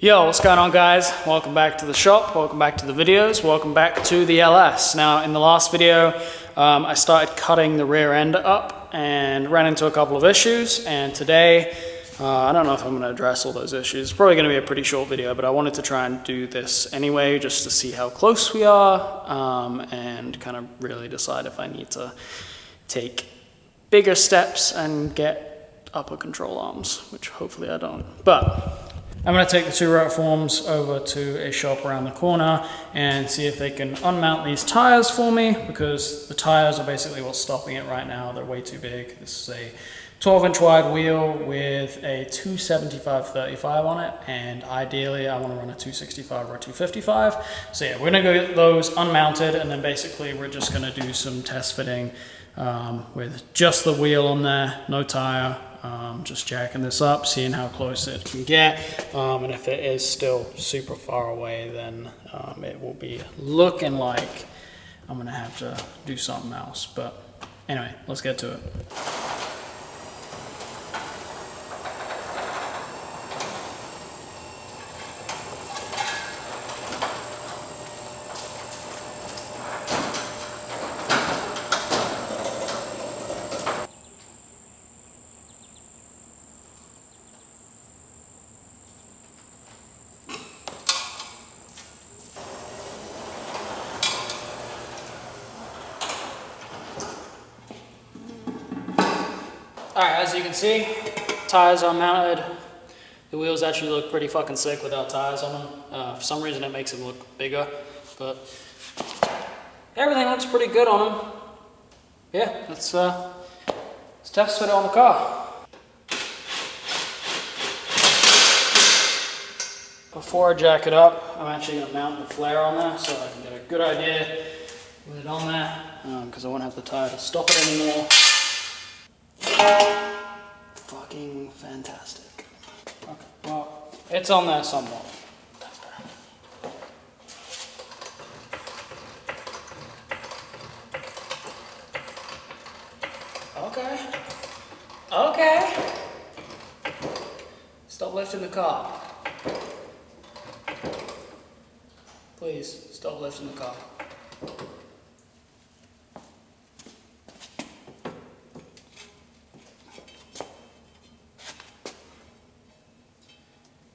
Yo, what's going on, guys? Welcome back to the shop, welcome back to the videos, welcome back to the LS. Now, in the last video, I started cutting the rear end up and ran into a couple of issues, and today, I don't know if I'm going to address all those issues. It's probably going to be a pretty short video, but I wanted to try and do this anyway, just to see how close we are, and kind of really decide if I need to take bigger steps and get upper control arms, which hopefully I don't. But I'm going to take the two rotor forms over to a shop around the corner and see if they can unmount these tires for me, because the tires are basically what's stopping it right now. They're way too big. This is a 12-inch wide wheel with a 275/35 on it, and ideally I want to run a 265 or a 255. So yeah, we're going to go get those unmounted, and then basically we're just going to do some test fitting with just the wheel on there, no tire. Just jacking this up, seeing how close it can get, and if it is still super far away, then it will be looking like I'm gonna have to do something else. But anyway, let's get to it. Alright, as you can see, tires are mounted. The wheels actually look pretty fucking sick without tires on them. For some reason it makes them look bigger, but everything looks pretty good on them. Yeah, let's test fit it on the car. Before I jack it up, I'm actually going to mount the flare on there so I can get a good idea with it on there, because I won't have the tire to stop it anymore. Fucking fantastic. Okay, well, it's on there somewhat. Okay. Okay. Stop lifting the car. Please, stop lifting the car.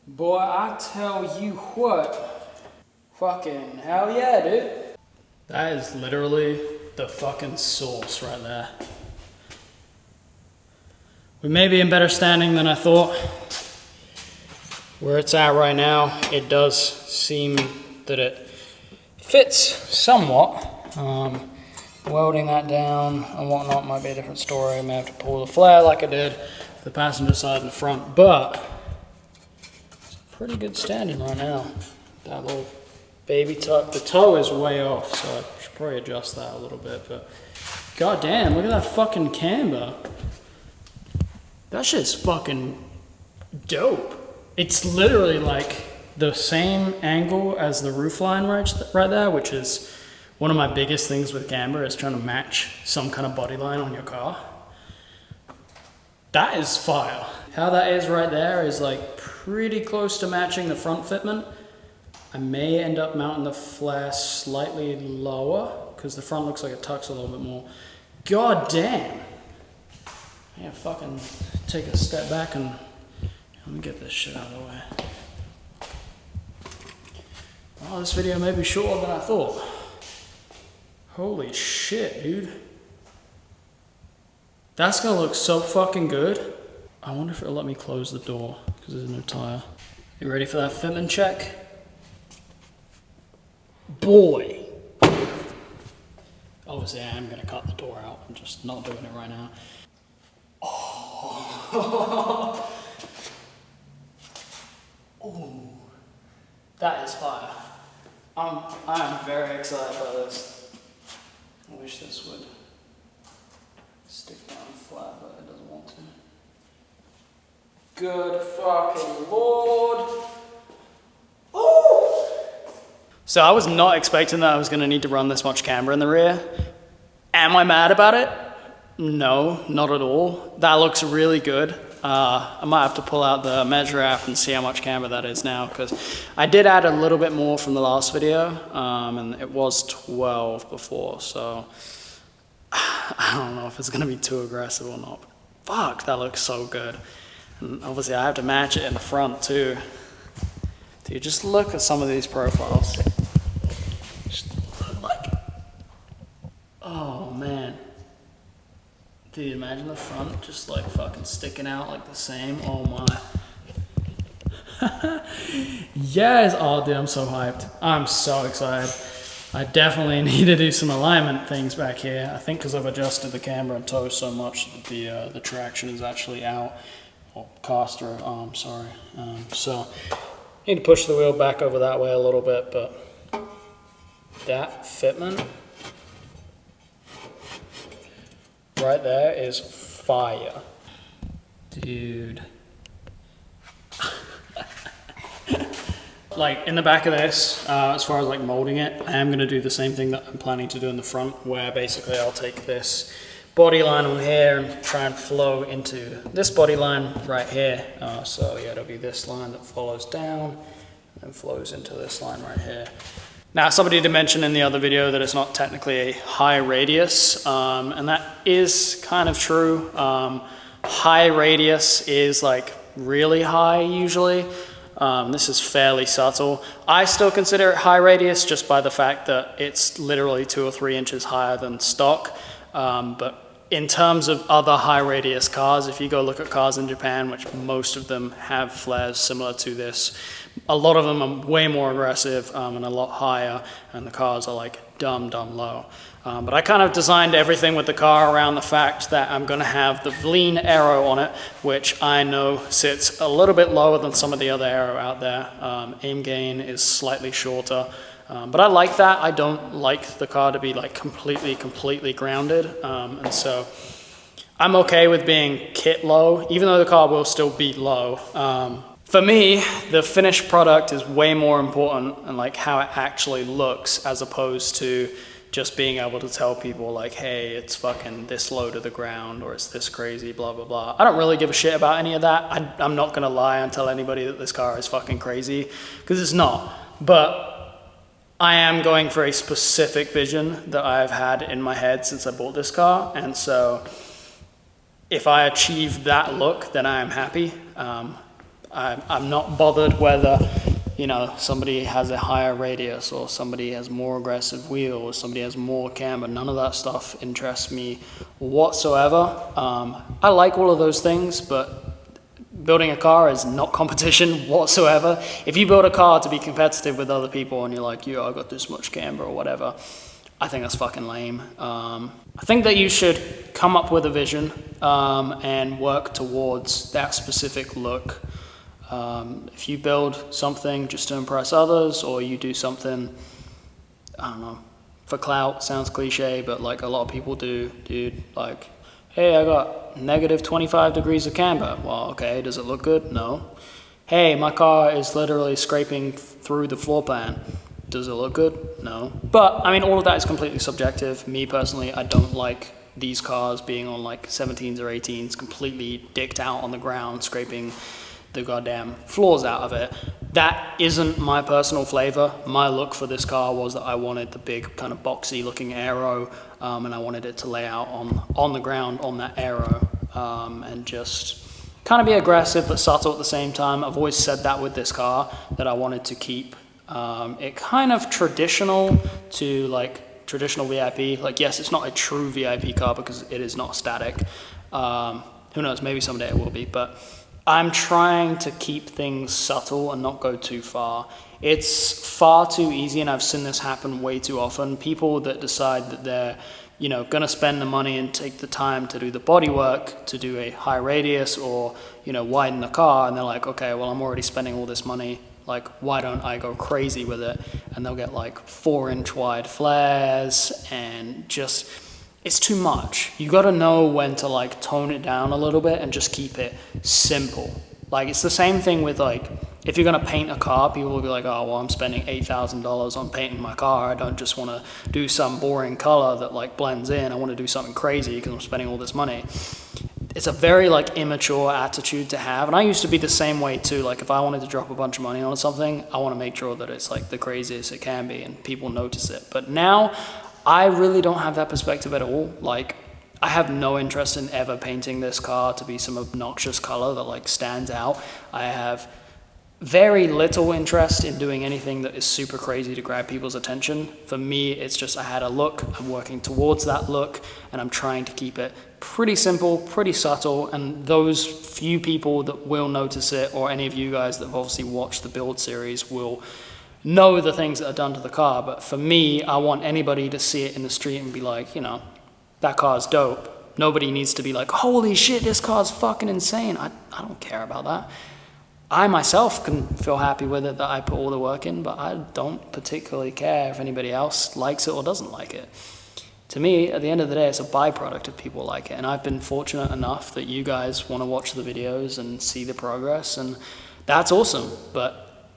Boy, I tell you what, fucking hell yeah, dude. That is literally the fucking sauce right there. We may be in better standing than I thought. Where it's at right now, it does seem that it fits somewhat. Welding that down and whatnot might be a different story. I may have to pull the flare like I did for the passenger side and the front, but pretty good standing right now. That little baby toe, the toe is way off, so I should probably adjust that a little bit, but god damn, look at that fucking camber. That shit's fucking dope. It's literally like the same angle as the roofline right there, which is one of my biggest things with camber, is trying to match some kind of body line on your car. That is fire. How that is right there is like pretty close to matching the front fitment. I may end up mounting the flare slightly lower because the front looks like it tucks a little bit more. God damn. Yeah, fucking take a step back and let me get this shit out of the way. Oh, this video may be shorter than I thought. Holy shit, dude. That's gonna look so fucking good. I wonder if it'll let me close the door because there's no tire. You ready for that fitment check? Boy. Obviously I am gonna cut the door out. I'm just not doing it right now. Oh. Ooh. That is fire. I'm very excited by this. I wish this would stick down flat, but it doesn't want to. Good fucking lord. Ooh. So I was not expecting that I was going to need to run this much camber in the rear. Am I mad about it? No, not at all. That looks really good. I might have to pull out the measure app and see how much camber that is now, because I did add a little bit more from the last video, and it was 12 before, so I don't know if it's gonna be too aggressive or not. Fuck, that looks so good. And obviously I have to match it in the front too. Dude, just look at some of these profiles. Just look like, oh man. Dude, imagine the front just like fucking sticking out like the same. Oh my. Yes, oh dude, I'm so hyped. I'm so excited. I definitely need to do some alignment things back here. I think because I've adjusted the camber and toe so much that the traction is actually out. Or caster arm, sorry. So, need to push the wheel back over that way a little bit, but that fitment right there is fire. Dude. Like in the back of this, as far as like molding it, I am gonna do the same thing that I'm planning to do in the front, where basically I'll take this body line on here and try and flow into this body line right here. So yeah, it'll be this line that follows down and flows into this line right here. Now, somebody did mention in the other video that it's not technically a high radius, and that is kind of true. High radius is like really high usually. This is fairly subtle. I still consider it high radius just by the fact that it's literally 2 or 3 inches higher than stock. But in terms of other high radius cars, if you go look at cars in Japan, which most of them have flares similar to this, a lot of them are way more aggressive and a lot higher, and the cars are like dumb low. But I kind of designed everything with the car around the fact that I'm going to have the lean aero on it, which I know sits a little bit lower than some of the other aero out there. Aim gain is slightly shorter. But I like that. I don't like the car to be like completely grounded. And so I'm okay with being kit low, even though the car will still be low. For me, the finished product is way more important and like how it actually looks, as opposed to just being able to tell people like, hey, it's fucking this low to the ground, or it's this crazy, blah, blah, blah. I don't really give a shit about any of that. I'm not gonna lie and tell anybody that this car is fucking crazy, because it's not. But I am going for a specific vision that I've had in my head since I bought this car, and so if I achieve that look, then I am happy. I'm not bothered whether, you know, somebody has a higher radius, or somebody has more aggressive wheel, or somebody has more camber. None of that stuff interests me whatsoever. I like all of those things, but building a car is not competition whatsoever. If you build a car to be competitive with other people and you're like, yo, I got this much camber or whatever, I think that's fucking lame. I think that you should come up with a vision and work towards that specific look. If you build something just to impress others, or you do something, I don't know, for clout, sounds cliche, but like a lot of people do, dude, like, hey, I got negative 25 degrees of camber. Well, okay, does it look good? No. Hey, my car is literally scraping through the floor plan. Does it look good? No. But, I mean, all of that is completely subjective. Me personally, I don't like these cars being on like 17s or 18s, completely dicked out on the ground, scraping the goddamn floors out of it. That isn't my personal flavor. My look for this car was that I wanted the big kind of boxy looking aero, and I wanted it to lay out on the ground on that aero, and just kind of be aggressive but subtle at the same time. I've always said that with this car, that I wanted to keep it kind of traditional to like traditional VIP. Like, yes, it's not a true VIP car because it is not static. Who knows, maybe someday it will be, but I'm trying to keep things subtle and not go too far. It's far too easy, and I've seen this happen way too often. People that decide that they're, you know, gonna spend the money and take the time to do the body work, to do a high radius, or, you know, widen the car, and they're like, okay, well, I'm already spending all this money, like, why don't I go crazy with it? And they'll get like 4-inch wide flares, and just, it's too much. You gotta know when to like tone it down a little bit and just keep it simple. Like, it's the same thing with like, if you're gonna paint a car, people will be like, oh, well, I'm spending $8,000 on painting my car. I don't just wanna do some boring color that like blends in. I wanna do something crazy because I'm spending all this money. it's a very like immature attitude to have. And I used to be the same way too. Like if I wanted to drop a bunch of money on something, I want to make sure that it's like the craziest it can be and people notice it. But now I really don't have that perspective at all. Like I have no interest in ever painting this car to be some obnoxious color that like stands out. I have very little interest in doing anything that is super crazy to grab people's attention. For me, it's just I had a look, I'm working towards that look, and I'm trying to keep it pretty simple, pretty subtle, and those few people that will notice it, or any of you guys that have obviously watched the build series, will know the things that are done to the car. But for me, I want anybody to see it in the street and be like, you know, that car's dope. Nobody needs to be like, holy shit, this car's fucking insane. I don't care about that. I myself can feel happy with it that I put all the work in, but I don't particularly care if anybody else likes it or doesn't like it. To me, at the end of the day, it's a byproduct if people like it. And I've been fortunate enough that you guys want to watch the videos and see the progress, and that's awesome. But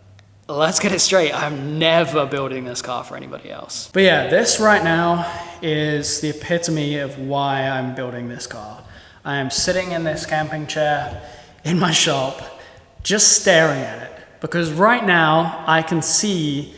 let's get it straight. I'm never building this car for anybody else. But yeah, this right now is the epitome of why I'm building this car. I am sitting in this camping chair in my shop, just staring at it, because right now I can see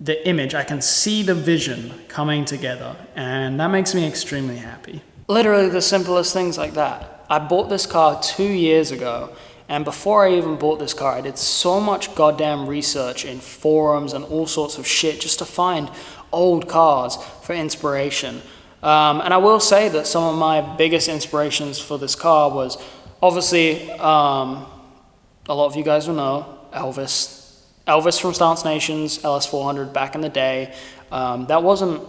the image, I can see the vision coming together, and that makes me extremely happy. Literally the simplest things like that. I bought this car 2 years ago, and before I even bought this car, I did so much goddamn research in forums and all sorts of shit just to find old cars for inspiration. And I will say that some of my biggest inspirations for this car was obviously, a lot of you guys will know, Elvis from Stance Nation's LS400 back in the day. That wasn't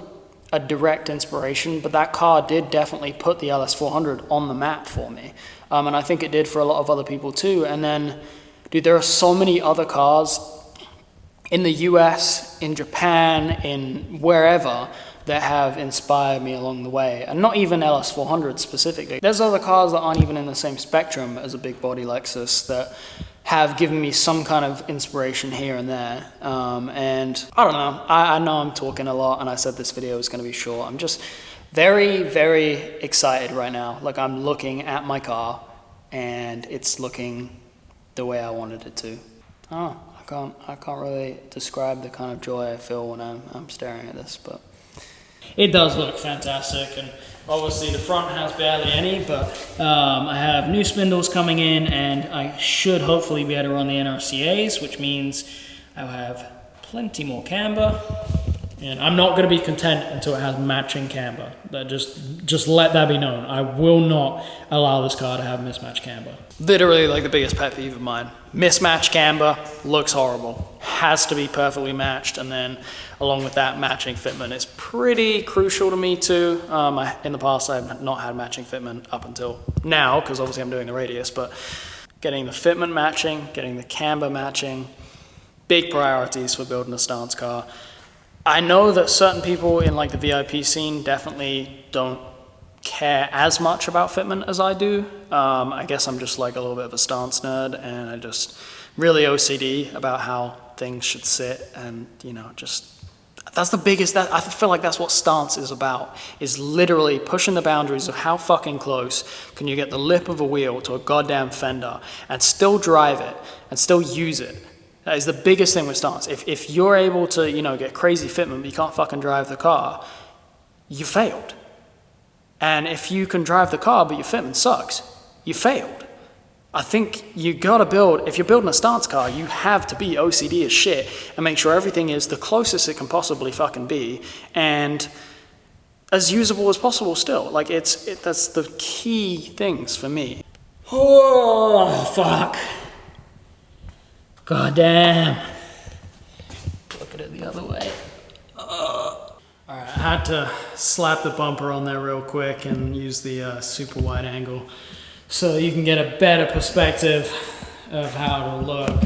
a direct inspiration, but that car did definitely put the LS400 on the map for me. And I think it did for a lot of other people too. And then, dude, there are so many other cars in the US, in Japan, in wherever, that have inspired me along the way. And not even LS400 specifically. There's other cars that aren't even in the same spectrum as a big body Lexus that have given me some kind of inspiration here and there. And I don't know, I know I'm talking a lot, and I said this video was gonna be short. I'm just very, very excited right now. Like I'm looking at my car and it's looking the way I wanted it to. Oh, I can't really describe the kind of joy I feel when I'm staring at this, but it does look fantastic. And obviously the front has barely any, but I have new spindles coming in, and I should hopefully be able to run the NRCAs, which means I'll have plenty more camber. And I'm not going to be content until it has matching camber. That just let that be known. I will not allow this car to have mismatched camber. Literally like the biggest pet peeve of mine. Mismatched camber looks horrible. Has to be perfectly matched, and then along with that, matching fitment is pretty crucial to me too. In the past, I've not had matching fitment up until now, because obviously I'm doing the radius, but getting the fitment matching, getting the camber matching, big priorities for building a stance car. I know that certain people in like the VIP scene definitely don't care as much about fitment as I do. I guess I'm just like a little bit of a stance nerd, and I just really OCD about how things should sit, and you know, just that's the biggest, I feel like that's what stance is about, is literally pushing the boundaries of how fucking close can you get the lip of a wheel to a goddamn fender and still drive it and still use it. That is the biggest thing with stance. If you're able to, you know, get crazy fitment but you can't fucking drive the car, you failed. And if you can drive the car but your fitment sucks, you failed. I think you gotta build, if you're building a stance car, you have to be OCD as shit and make sure everything is the closest it can possibly fucking be and as usable as possible still. Like that's the key things for me. Oh, fuck. God damn. Look at it the other way. All right, I had to slap the bumper on there real quick and use the super wide angle so you can get a better perspective of how it'll look.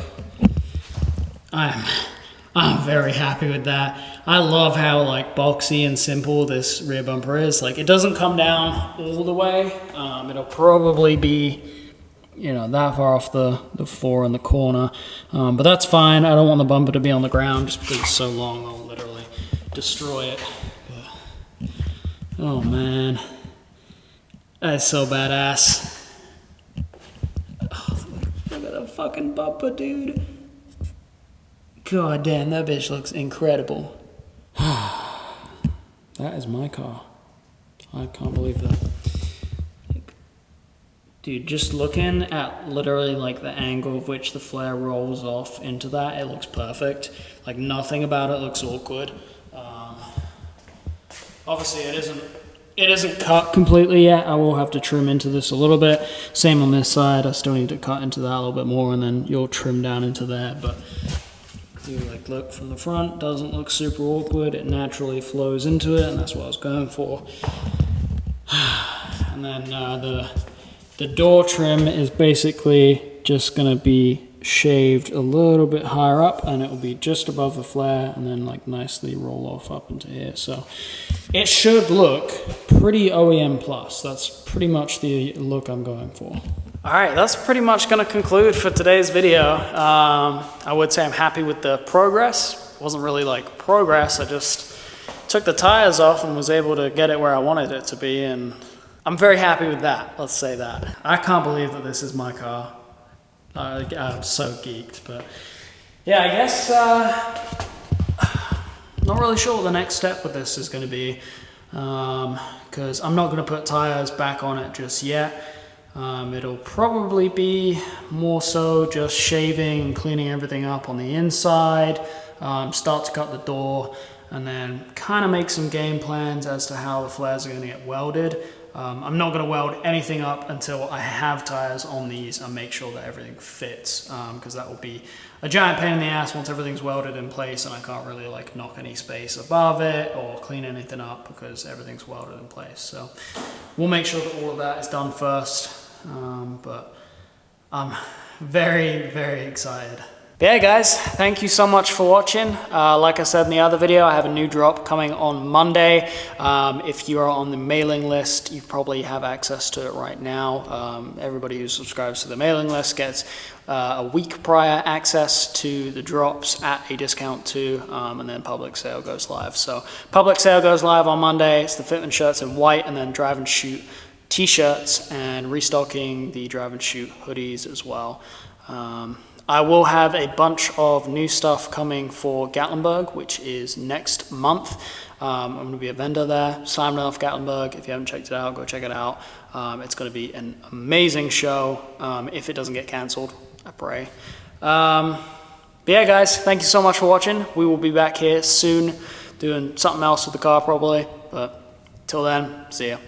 I'm very happy with that. I love how like boxy and simple this rear bumper is. Like it doesn't come down all the way. It'll probably be, you know, that far off the floor in the corner, but that's fine. I don't want the bumper to be on the ground just because it's so long. I'll literally destroy it. But, oh man, that's so badass. the fucking bumper, dude. God damn, that bitch looks incredible. That is my car. I can't believe that. Dude, just looking at literally like the angle of which the flare rolls off into that, it looks perfect. Like nothing about it looks awkward. Obviously it isn't cut completely yet. I will have to trim into this a little bit. Same on this side, I still need to cut into that a little bit more, and then you'll trim down into there. But you like look from the front, doesn't look super awkward. It naturally flows into it, and that's what I was going for. And then the door trim is basically just gonna be shaved a little bit higher up, and it will be just above the flare, and then like nicely roll off up into here. So it should look pretty OEM plus. That's pretty much the look I'm going for. All right, that's pretty much going to conclude for today's video. I would say I'm happy with the progress. It wasn't really like progress. I just took the tires off and was able to get it where I wanted it to be, and I'm very happy with that. Let's say that. I can't believe that this is my car. I'm so geeked, but yeah, I guess not really sure what the next step with this is going to be, because I'm not going to put tires back on it just yet. It'll probably be more so just shaving and cleaning everything up on the inside, start to cut the door, and then kind of make some game plans as to how the flares are going to get welded. I'm not going to weld anything up until I have tires on these and make sure that everything fits, because that will be a giant pain in the ass once everything's welded in place, and I can't really like knock any space above it or clean anything up because everything's welded in place. So we'll make sure that all of that is done first, but I'm very, very excited. But yeah guys, thank you so much for watching. Like I said in the other video, I have a new drop coming on Monday. If you are on the mailing list, you probably have access to it right now. Everybody who subscribes to the mailing list gets a week prior access to the drops at a discount too, and then public sale goes live. So public sale goes live on Monday. It's the Fitment shirts in white, and then drive and shoot t-shirts, and restocking the drive and shoot hoodies as well. I will have a bunch of new stuff coming for Gatlinburg, which is next month. I'm going to be a vendor there, Slam Off Gatlinburg. If you haven't checked it out, go check it out. It's going to be an amazing show, if it doesn't get cancelled, I pray. But yeah, guys, thank you so much for watching. We will be back here soon doing something else with the car probably, but till then, see ya.